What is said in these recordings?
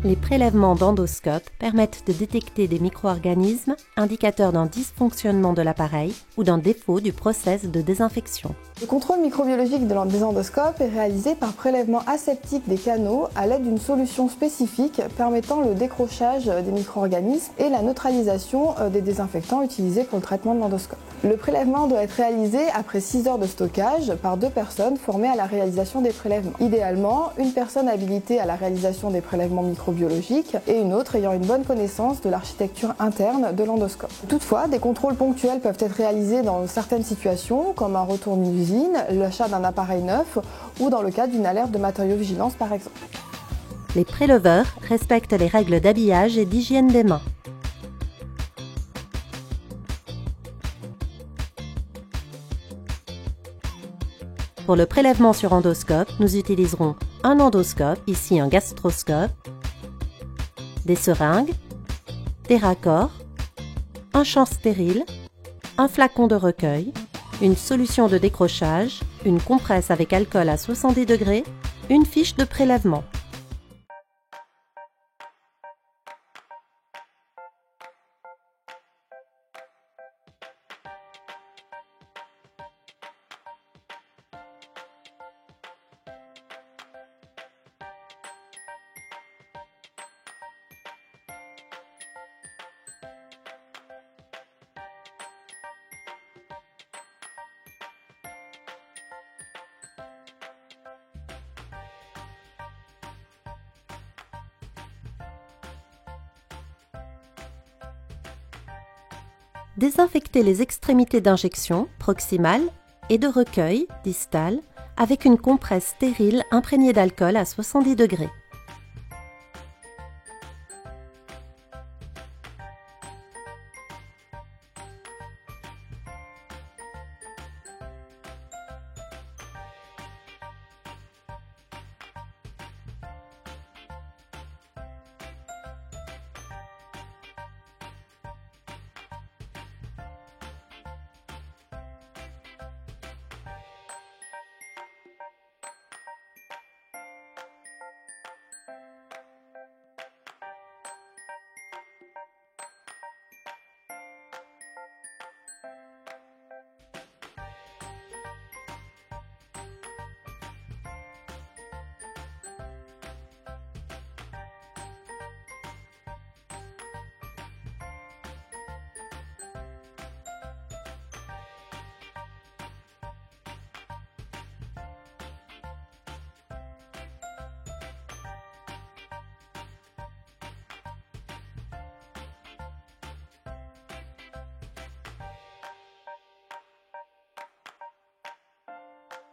Les prélèvements d'endoscope permettent de détecter des micro-organismes indicateurs d'un dysfonctionnement de l'appareil ou d'un défaut du process de désinfection. Le contrôle microbiologique des endoscopes est réalisé par prélèvement aseptique des canaux à l'aide d'une solution spécifique permettant le décrochage des micro-organismes et la neutralisation des désinfectants utilisés pour le traitement de l'endoscope. Le prélèvement doit être réalisé après 6 heures de stockage par 2 personnes formées à la réalisation des prélèvements. Idéalement, une personne habilitée à la réalisation des prélèvements microbiologiques et une autre ayant une bonne connaissance de l'architecture interne de l'endoscope. Toutefois, des contrôles ponctuels peuvent être réalisés dans certaines situations, comme un retour d'usine, l'achat d'un appareil neuf ou dans le cas d'une alerte de matériaux-vigilance par exemple. Les préleveurs respectent les règles d'habillage et d'hygiène des mains. Pour le prélèvement sur endoscope, nous utiliserons un endoscope, ici un gastroscope, des seringues, des raccords, un champ stérile, un flacon de recueil, une solution de décrochage, une compresse avec alcool à 70 degrés, une fiche de prélèvement. Désinfecter les extrémités d'injection, proximales, et de recueil, distales, avec une compresse stérile imprégnée d'alcool à 70 degrés.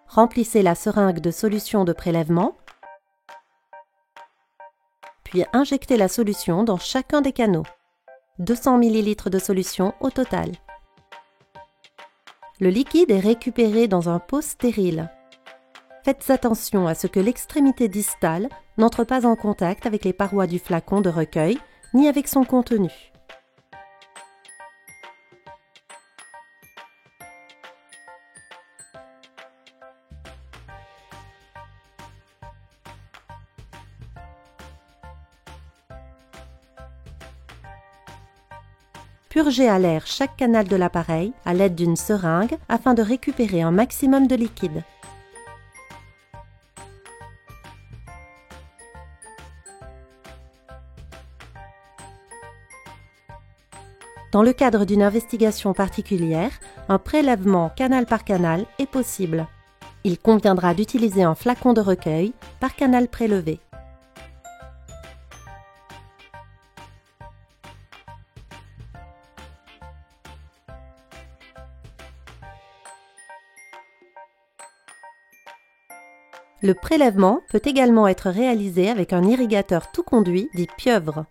Remplissez la seringue de solution de prélèvement, puis injectez la solution dans chacun des canaux. 200 ml de solution au total. Le liquide est récupéré dans un pot stérile. Faites attention à ce que l'extrémité distale n'entre pas en contact avec les parois du flacon de recueil, ni avec son contenu. Purgez à l'air chaque canal de l'appareil à l'aide d'une seringue afin de récupérer un maximum de liquide. Dans le cadre d'une investigation particulière, un prélèvement canal par canal est possible. Il conviendra d'utiliser un flacon de recueil par canal prélevé. Le prélèvement peut également être réalisé avec un irrigateur tout conduit dit pieuvre.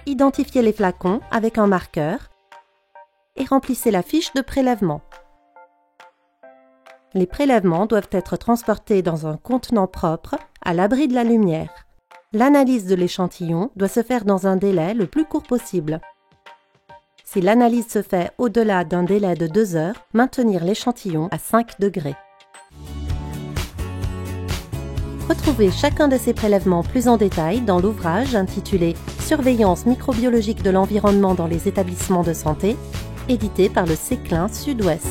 Identifiez les flacons avec un marqueur et remplissez la fiche de prélèvement. Les prélèvements doivent être transportés dans un contenant propre, à l'abri de la lumière. L'analyse de l'échantillon doit se faire dans un délai le plus court possible. Si l'analyse se fait au-delà d'un délai de 2 heures, maintenir l'échantillon à 5 degrés. Retrouvez chacun de ces prélèvements plus en détail dans l'ouvrage intitulé « Surveillance microbiologique de l'environnement dans les établissements de santé », édité par le CECLIN Sud-Ouest.